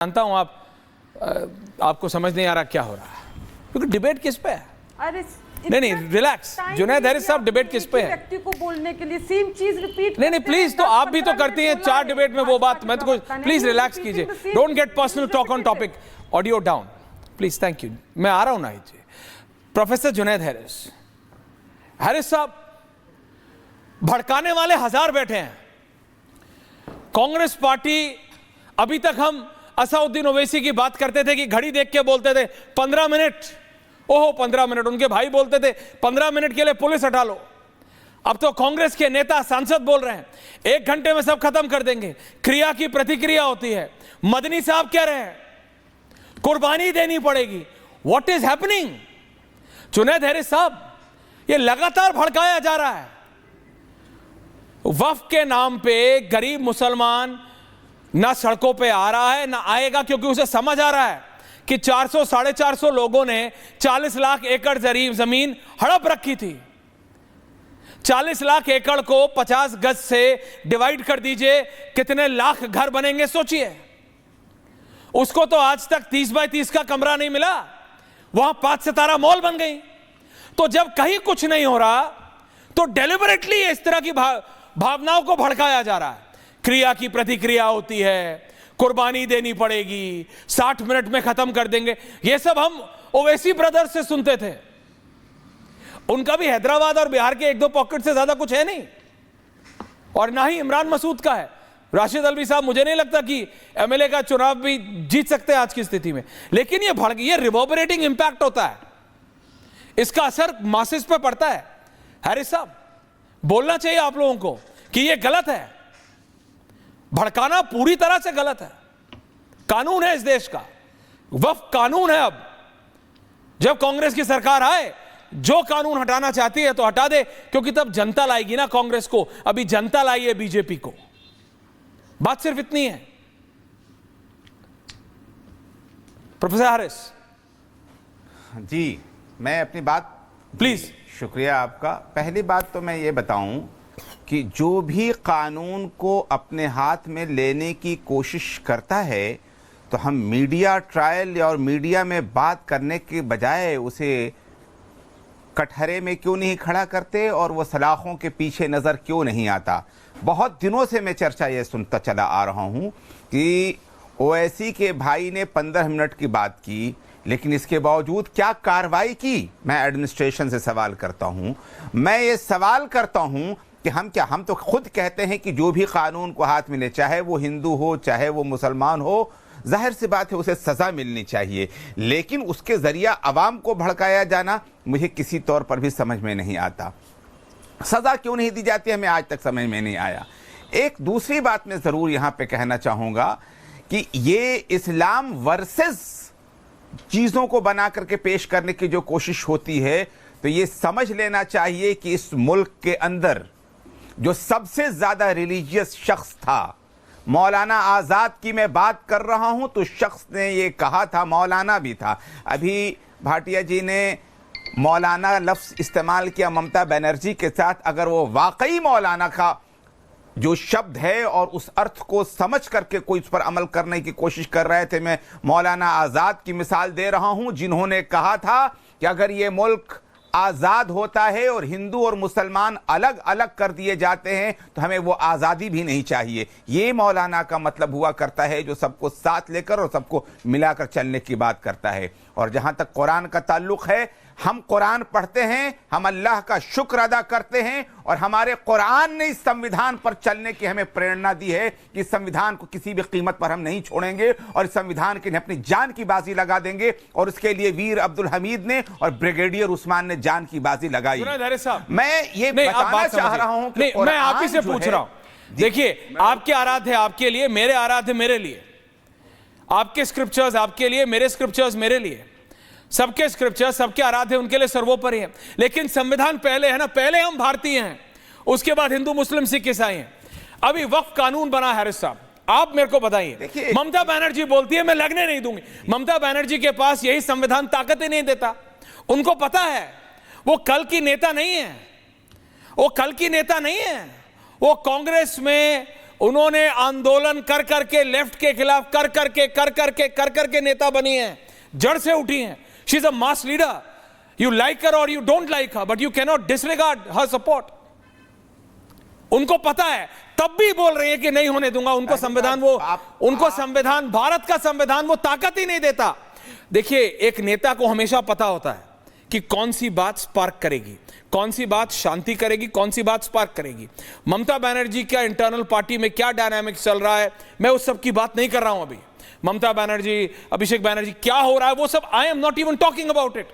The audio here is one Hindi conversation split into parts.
जानता हूं आपको समझ नहीं आ रहा क्या हो रहा है, क्योंकि डिबेट किस पे है। अरे नहीं रिलैक्स जुनैद हैरिस साहब, डिबेट किस पे है? व्यक्ति को बोलने के लिए सेम चीज रिपीट नहीं प्लीज, तो आप भी तो करती हैं 4 डिबेट में वो बात। मैं तो प्लीज रिलैक्स कीजिए, don't get personal, talk on topic. Audio down please, thank you. मैं आ रहा हूं ना। प्रोफेसर जुनैद हैरिस साहब, भड़काने वाले 1000 बैठे हैं। कांग्रेस पार्टी, अभी तक हम असदुद्दीन ओवैसी की बात करते थे कि घड़ी देख के बोलते थे 15 मिनट, ओहो 15 मिनट। उनके भाई बोलते थे 15 मिनट के लिए पुलिस हटा लो। अब तो कांग्रेस के नेता सांसद बोल रहे हैं 1 घंटे में सब खत्म कर देंगे। क्रिया की प्रतिक्रिया होती है। मदनी साहब कह रहे हैं कुर्बानी देनी पड़ेगी। What is happening? Junaid Harris साहब, ये लगातार भड़काया जा रहा है। वक्फ के नाम पे गरीब मुसलमान ना सड़कों पे आ रहा है, ना आएगा, क्योंकि उसे समझ आ रहा है कि 400-450 लोगों ने 40 लाख एकड़ जमीन हड़प रखी थी। 40 लाख एकड़ को 50 गज से डिवाइड कर दीजिए, कितने लाख घर बनेंगे सोचिए। उसको तो आज तक 30 बाय 30 का कमरा नहीं मिला, वहां 5 सितारा मॉल बन गई। तो जब कहीं कुछ नहीं हो रहा तो डेलिबरेटली इस तरह की भावनाओं को भड़काया जा रहा है। क्रिया की प्रतिक्रिया होती है, कुर्बानी देनी पड़ेगी, 60 मिनट में खत्म कर देंगे। ये सब हम ओवैसी ब्रदर्स से सुनते थे। उनका भी हैदराबाद और बिहार के 1-2 पॉकेट से ज्यादा कुछ है नहीं, और ना ही इमरान मसूद का है। राशिद अल्वी साहब, मुझे नहीं लगता कि एमएलए का चुनाव भी जीत सकते हैं आज की स्थिति में। लेकिन ये रिवर्बरेटिंग इंपैक्ट होता है, इसका असर मासेस पे पड़ता है। हैरिस साहब, बोलना चाहिए आप लोगों को कि यह गलत है। भड़काना पूरी तरह से गलत है। कानून है इस देश का, वक्फ कानून है। अब जब कांग्रेस की सरकार आए, जो कानून हटाना चाहती है तो हटा दे, क्योंकि तब जनता लाएगी ना कांग्रेस को। अभी जनता लाई है बीजेपी को। बात सिर्फ इतनी है। प्रोफेसर हैरिस जी, मैं अपनी बात प्लीज। शुक्रिया आपका। पहली बात तो मैं ये बताऊं कि जो भी कानून को अपने हाथ में लेने की कोशिश करता है, तो हम मीडिया ट्रायल और मीडिया में बात करने के बजाय उसे कटहरे में क्यों नहीं खड़ा करते और वो सलाखों के पीछे नज़र क्यों नहीं आता। बहुत दिनों से मैं चर्चा ये सुनता चला आ रहा हूँ कि ओवैसी के भाई ने 15 मिनट की बात की, लेकिन इसके बावजूद क्या कार्रवाई की? मैं एडमिनिस्ट्रेशन से सवाल करता हूँ। मैं ये सवाल करता हूँ कि हम तो खुद कहते हैं कि जो भी कानून को हाथ मिले, चाहे वो हिंदू हो चाहे वो मुसलमान हो, जाहिर सी बात है उसे सज़ा मिलनी चाहिए। लेकिन उसके ज़रिया अवाम को भड़काया जाना मुझे किसी तौर पर भी समझ में नहीं आता। सज़ा क्यों नहीं दी जाती, हमें आज तक समझ में नहीं आया। एक दूसरी बात मैं ज़रूर यहाँ पे कहना चाहूँगा कि ये इस्लाम वर्सेस चीज़ों को बना करके पेश करने की जो कोशिश होती है, तो ये समझ लेना चाहिए कि इस मुल्क के अंदर जो सबसे ज़्यादा रिलीजियस शख्स था, मौलाना आज़ाद की मैं बात कर रहा हूं, तो शख्स ने ये कहा था, मौलाना भी था। अभी भाटिया जी ने मौलाना लफ्ज़ इस्तेमाल किया ममता बनर्जी के साथ। अगर वो वाकई मौलाना का जो शब्द है और उस अर्थ को समझ करके कोई उस पर अमल करने की कोशिश कर रहे थे, मैं मौलाना आज़ाद की मिसाल दे रहा हूं, जिन्होंने कहा था कि अगर ये मुल्क आज़ाद होता है और हिंदू और मुसलमान अलग अलग कर दिए जाते हैं तो हमें वो आज़ादी भी नहीं चाहिए। ये मौलाना का मतलब हुआ करता है, जो सबको साथ लेकर और सबको मिलाकर चलने की बात करता है। और जहाँ तक कुरान का ताल्लुक़ है, हम कुरान पढ़ते हैं, हम अल्लाह का शुक्र अदा करते हैं, और हमारे कुरान ने इस संविधान पर चलने की हमें प्रेरणा दी है कि इस संविधान को किसी भी कीमत पर हम नहीं छोड़ेंगे और इस संविधान के लिए अपनी जान की बाजी लगा देंगे। और इसके लिए वीर अब्दुल हमीद ने और ब्रिगेडियर उस्मान ने जान की बाजी लगाई। मैं ये बताना चाह रहा हूं कि मैं आप ही से पूछ रहा हूं। देखिए, आपके आराध्य आपके लिए, मेरे आराध्य मेरे लिए, आपके स्क्रिप्चर्स आपके लिए, मेरे स्क्रिप्चर्स मेरे लिए, सबके स्क्रिप्चर, सबके आराध्य उनके लिए सर्वोपरि है। लेकिन संविधान पहले है ना, पहले हम भारतीय हैं, उसके बाद हिंदू मुस्लिम सिख ईसाई हैं। अभी वक्फ कानून बना। हैरिस साहब, आप मेरे को बताइए। ममता बनर्जी बोलती है मैं लगने नहीं दूंगी। ममता बनर्जी के पास यही संविधान ताकत ही नहीं देता। उनको पता है वो कल की नेता नहीं है, वो कल की नेता नहीं है। वो कांग्रेस में उन्होंने आंदोलन कर करके लेफ्ट के खिलाफ कर करके नेता बनी हैं, जड़ से उठी हैं। She is a mass leader. You like her और you don't like her, but you can not disregard her support. उनको पता है, तब भी बोल रही है कि नहीं होने दूंगा। उनको संविधान, उनको संविधान, भारत का संविधान वो ताकत ही नहीं देता। देखिए, एक नेता को हमेशा पता होता है कि कौन सी बात स्पार्क करेगी, कौन सी बात शांति करेगी, कौन सी बात स्पार्क करेगी। ममता बनर्जी का इंटरनल पार्टी में क्या डायनामिक्स चल रहा है, मैं उस सब की बात नहीं कर रहा हूं अभी। ममता बनर्जी, अभिषेक बनर्जी, क्या हो रहा है वो सब, I am not even talking about it.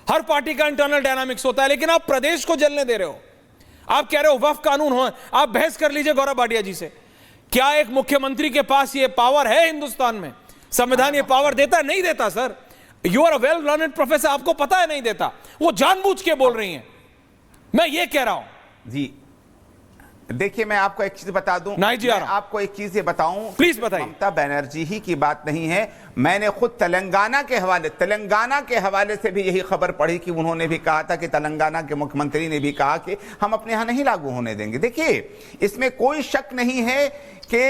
Her party का इंटरनल डायनामिक्स होता है, लेकिन आप प्रदेश को जलने दे रहे हो। आप कह रहे हो वक्फ कानून हो, आप बहस कर लीजिए गौरव भाटिया जी से। क्या एक मुख्यमंत्री के पास ये पावर है हिंदुस्तान में? संविधान ये पावर देता है? नहीं देता sir. You are a well learned professor, आपको पता है नहीं देता। वो जानबूझ के बोल रही हैं, मैं ये कह रहा हूं। जी देखिए, मैं आपको एक चीज बता दूं, नहीं जी, मैं आपको एक चीज ये बताऊं, प्लीज बताइए। ममता बनर्जी ही की बात नहीं है, मैंने खुद तेलंगाना के हवाले से भी यही खबर पढ़ी कि उन्होंने भी कहा था कि तेलंगाना के मुख्यमंत्री ने भी कहा कि हम अपने यहां नहीं लागू होने देंगे। देखिए, इसमें कोई शक नहीं है कि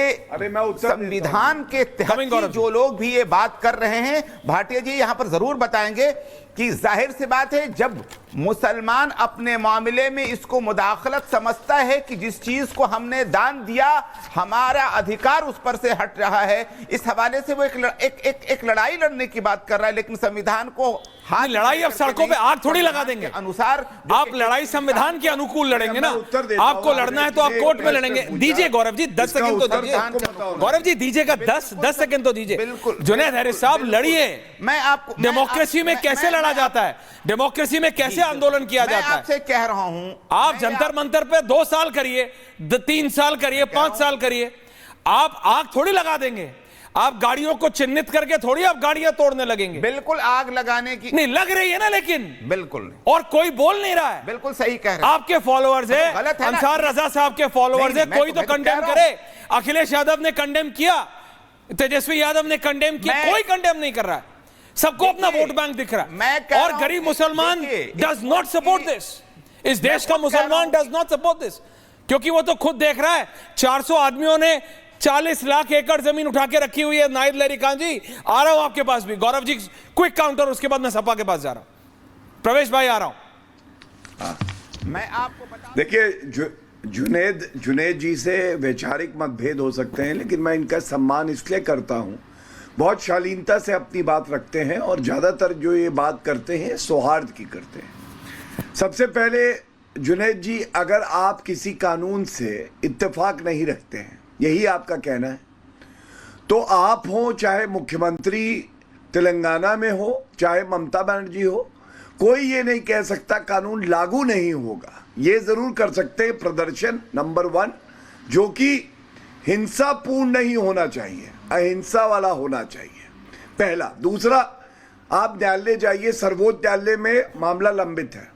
संविधान के तहत जो लोग भी ये बात कर रहे हैं, भाटिया जी यहां पर जरूर बताएंगे कि जाहिर सी बात है, जब मुसलमान अपने मामले में इसको मुदाखलत समझता है कि जिस चीज को हमने दान दिया हमारा अधिकार उस पर से हट रहा है, इस हवाले से वो एक लड़ाई लड़ने की बात कर रहा है। लेकिन संविधान को लड़ाई अब सड़कों पे आग थोड़ी लगा देंगे। अनुसार आप लड़ाई संविधान के अनुकूल लड़ेंगे ना। आपको लड़ना है तो आप कोर्ट में लड़ेंगे। दीजिए गौरव जी 10 सेकंड तो दीजिए। गौरव जी दीजिएगा 10 सेकंड तो दीजिए। जुनैद हैरिस साहब लड़िए। मैं आपको डेमोक्रेसी में कैसे लड़ा जाता है, डेमोक्रेसी में कैसे आंदोलन किया जाता है, आपसे कह रहा हूं। आप जंतर मंतर पे 2 साल करिए, 3 साल करिए, 5 साल करिए, आप आग थोड़ी लगा देंगे। आप गाड़ियों को चिन्हित करके थोड़ी आप गाड़ियां तोड़ने लगेंगे। बिल्कुल आग लगाने की नहीं लग रही है ना, लेकिन बिल्कुल नहीं। और कोई बोल नहीं रहा है। बिल्कुल सही कह रहे हैं। आपके फॉलोअर्स है, अंसार रजा साहब के फॉलोअर्स है, कोई तो कंडेम करे। अखिलेश यादव ने कंडेम किया, तेजस्वी यादव ने कंडेम किया, कोई कंडेम नहीं कर रहा है। सबको अपना वोट बैंक दिख रहा है। और गरीब मुसलमान डज नॉट सपोर्ट दिस। इस देश का मुसलमान डज नॉट सपोर्ट दिस, क्योंकि वो तो खुद देख रहा है 400 आदमियों ने 40 लाख एकड़ जमीन उठा के रखी हुई है। नाहिद लहरी खान जी, आ रहा हूं आपके पास भी। गौरव जी क्विक काउंटर, उसके बाद मैं सपा के पास जा रहा हूं। प्रवेश भाई आ रहा हूं। मैं आपको बता, देखिए जुनैद जी से वैचारिक मतभेद हो सकते हैं, लेकिन मैं इनका सम्मान इसलिए करता हूं, बहुत शालीनता से अपनी बात रखते हैं और ज्यादातर जो ये बात करते हैं सौहार्द की करते हैं। सबसे पहले जुनैद जी, अगर आप किसी कानून से इत्तेफाक नहीं रखते हैं, यही आपका कहना है, तो आप हो चाहे मुख्यमंत्री तेलंगाना में हो चाहे ममता बनर्जी हो, कोई ये नहीं कह सकता कानून लागू नहीं होगा। ये जरूर कर सकते हैं प्रदर्शन, नंबर 1, जो कि हिंसापूर्ण नहीं होना चाहिए, अहिंसा वाला होना चाहिए, पहला। दूसरा, आप न्यायालय जाइए, सर्वोच्च न्यायालय में मामला लंबित है,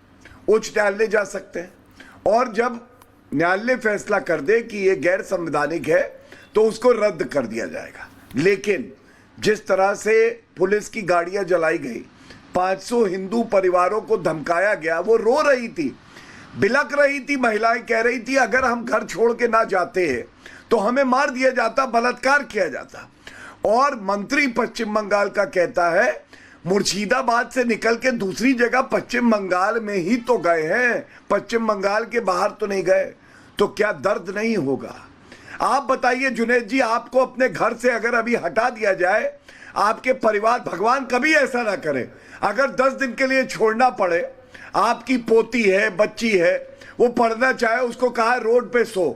उच्च न्यायालय जा सकते हैं, और जब न्यायालय फैसला कर दे कि यह गैर संवैधानिक है तो उसको रद्द कर दिया जाएगा। लेकिन जिस तरह से पुलिस की गाड़ियां जलाई गई, 500 हिंदू परिवारों को धमकाया गया, वो रो रही थी, बिलक रही थी, महिलाएं कह रही थी अगर हम घर छोड़ के ना जाते तो हमें मार दिया जाता, बलात्कार किया जाता। और मंत्री पश्चिम बंगाल का कहता है मुर्शिदाबाद से निकल के दूसरी जगह पश्चिम बंगाल में ही तो गए हैं, पश्चिम बंगाल के बाहर तो नहीं गए। तो क्या दर्द नहीं होगा? आप बताइए जुनैद जी, आपको अपने घर से अगर अभी हटा दिया जाए, आपके परिवार, भगवान कभी ऐसा ना करे, अगर 10 दिन के लिए छोड़ना पड़े, आपकी पोती है, बच्ची है, वो पढ़ना चाहे, उसको कहा रोड पे सो,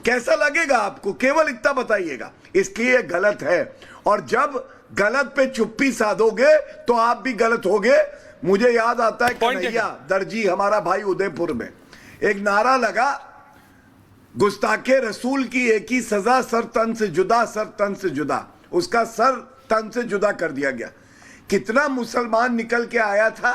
कैसा लगेगा आपको? केवल इतना बताइएगा। इसलिए गलत है, और जब गलत पे चुप्पी साधोगे तो आप भी गलत होगे। मुझे याद आता है कन्हैया दर्जी, हमारा भाई उदयपुर में, एक नारा लगा, गुस्ताखे रसूल की एक ही सजा, सर तन से जुदा, सर तन से जुदा। उसका सर तन से जुदा कर दिया गया। कितना मुसलमान निकल के आया था,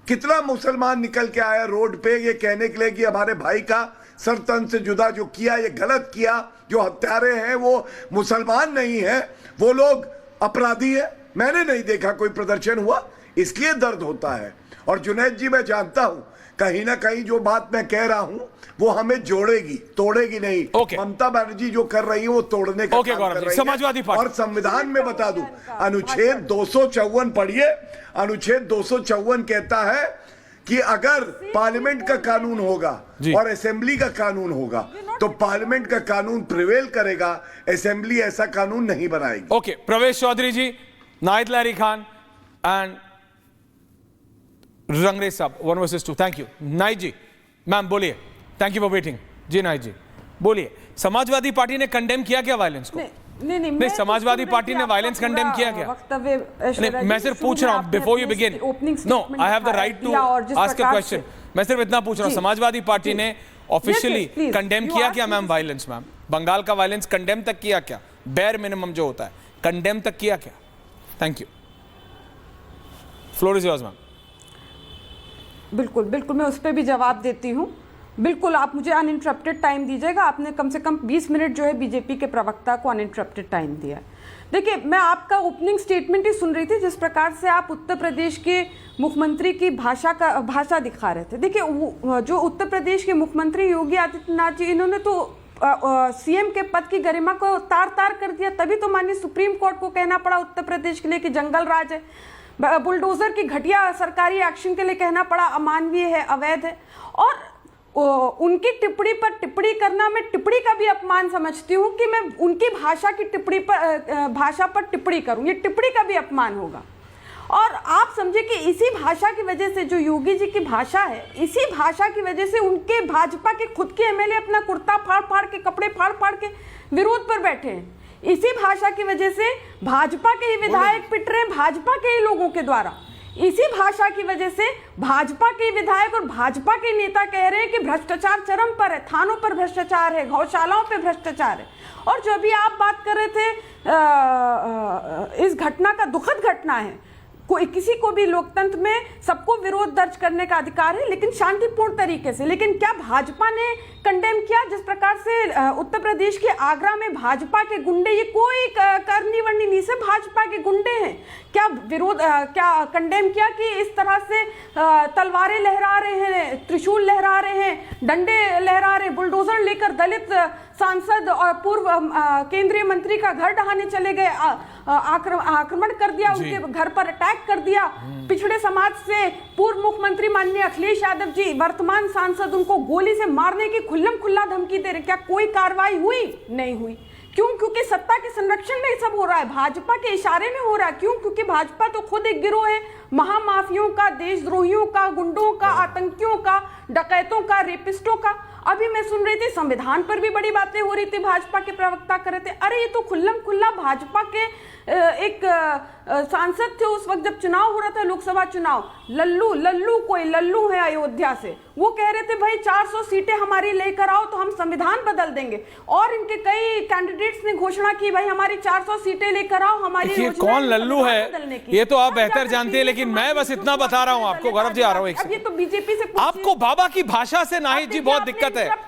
कितना मुसलमान निकल के आया रोड पे ये कहने के लिए कि हमारे भाई का सर तन से जुदा जो किया ये गलत किया, जो हत्यारे हैं वो मुसलमान नहीं है, वो लोग अपराधी है। मैंने नहीं देखा कोई प्रदर्शन हुआ, इसलिए दर्द होता है। और जुनैद जी, मैं जानता हूं कहीं ना कहीं जो बात मैं कह रहा हूं वो हमें जोड़ेगी, तोड़ेगी नहीं। Okay. ममता बनर्जी जो कर रही है वो तोड़ने का Okay, काम गौरव कर जी, रही है। समाजवादी पार्टी। और संविधान में बता दूं, अनुच्छेद 254 पढ़िए, अनुच्छेद 254 कहता है कि अगर पार्लियामेंट का कानून होगा जी। और असेंबली का कानून होगा तो पार्लियामेंट का कानून प्रिवेल करेगा, असेंबली ऐसा कानून नहीं बनाएगी। ओके, प्रवेश चौधरी जी, नाहिद लहरी खान एंड रंगरेज साहब, 1 versus 2। Thank you. Nahid ji, ma'am बोलिए। Thank you for waiting. जी नाहिद जी बोलिए। समाजवादी पार्टी ने कंडेम किया क्या वायलेंस को? नहीं, समाजवादी पार्टी ने वायलेंस कंडेम किया क्या? नहीं, मैं सिर्फ पूछ रहा हूं before you begin. No, I have the right to ask a question. मैं सिर्फ इतना पूछ रहा हूं, समाजवादी पार्टी ने ऑफिशियली कंडेम किया क्या मैम वायलेंस? मैम, बंगाल का वायलेंस कंडेम तक किया क्या? बेयर मिनिमम जो होता है, कंडेम तक किया क्या? Thank you. Floor is yours ma'am. बिल्कुल बिल्कुल, मैं उस पर भी जवाब देती हूँ। बिल्कुल, आप मुझे अनइंटरप्टेड टाइम दीजिएगा। आपने कम से कम 20 मिनट जो है बीजेपी के प्रवक्ता को अनइंटरप्टेड टाइम दिया है। देखिए, मैं आपका ओपनिंग स्टेटमेंट ही सुन रही थी, जिस प्रकार से आप उत्तर प्रदेश के मुख्यमंत्री की भाषा दिखा रहे थे। देखिए, जो उत्तर प्रदेश के मुख्यमंत्री योगी आदित्यनाथ जी, इन्होंने तो सीएम के पद की गरिमा को तार तार कर दिया। तभी तो माननीय सुप्रीम कोर्ट को कहना पड़ा उत्तर प्रदेश के लिए कि जंगल राज है। बुलडोजर की घटिया सरकारी एक्शन के लिए कहना पड़ा अमानवीय है, अवैध है। और उनकी टिप्पणी पर टिप्पणी करना, मैं टिप्पणी का भी अपमान समझती हूँ कि मैं उनकी भाषा पर टिप्पणी करूँ, ये टिप्पणी का भी अपमान होगा। और आप समझे कि इसी भाषा की वजह से, जो योगी जी की भाषा है, इसी भाषा की वजह से उनके भाजपा के खुद के एमएलए अपना कुर्ता फाड़ फाड़ के, कपड़े फाड़ फाड़ के विरोध पर बैठे हैं। इसी भाषा की वजह से भाजपा के ही विधायक पिट रहे हैं, भाजपा के ही लोगों के द्वारा। इसी भाषा की वजह से भाजपा के विधायक और भाजपा के नेता कह रहे हैं कि भ्रष्टाचार चरम पर है, थानों पर भ्रष्टाचार है, गौशालाओं पे भ्रष्टाचार है। और जो अभी आप बात कर रहे थे, इस घटना का दुखद घटना है। कोई किसी को भी लोकतंत्र में सबको विरोध दर्ज करने का अधिकार है, लेकिन शांतिपूर्ण तरीके से। लेकिन क्या भाजपा ने कंडेम किया? जिस प्रकार से उत्तर प्रदेश के आगरा में भाजपा के गुंडे, ये कोई करनी वरनी नहीं से भाजपा के गुंडे हैं, क्या क्या कंडेम किया कि इस तरह से तलवारें लहरा रहे हैं, त्रिशूल लहरा रहे हैं, डंडे लहरा रहे, बुलडोजर लेकर दलित सांसद और पूर्व केंद्रीय मंत्री का घर ढहाने चले गए, आक्रमण कर दिया, उनके घर पर अटैक कर दिया। पिछड़े समाज से पूर्व मुख्यमंत्री माननीय अखिलेश यादव जी, वर्तमान सांसद, उनको गोली से मारने की खुल्लम खुल्ला धमकी दे रहे। क्या कोई कार्रवाई हुई? नहीं हुई। क्यों? क्योंकि सत्ता के संरक्षण में सब हो रहा है, भाजपा के इशारे में हो रहा है। क्यों? क्योंकि भाजपा तो खुद एक गिरोह है, महामाफियों का, देशद्रोहियों का, गुंडों का, आतंकियों का, डकैतों का, रेपिस्टों का। अभी मैं सुन रही थी संविधान पर भी बड़ी बातें हो रही थी, भाजपा के प्रवक्ता कर रहे थे। अरे ये तो खुल्लम खुल्ला भाजपा के एक सांसद थे उस वक्त जब चुनाव हो रहा था, लोकसभा चुनाव। लल्लू कोई लल्लू है अयोध्या से, वो कह रहे थे भाई 400 सीटें हमारी लेकर आओ तो हम संविधान बदल देंगे। और इनके कई कैंडिडेट्स ने घोषणा की भाई हमारी 400 सीटें लेकर आओ, हमारी। ये कौन लल्लू है ये तो आप बेहतर जानते हैं, लेकिन मैं बस इतना बता रहा हूं आपको। गौरव जी आ रहा हूं, अब ये तो बीजेपी से आपको बाबा की भाषा से नाहिद जी बहुत दिक्कत है।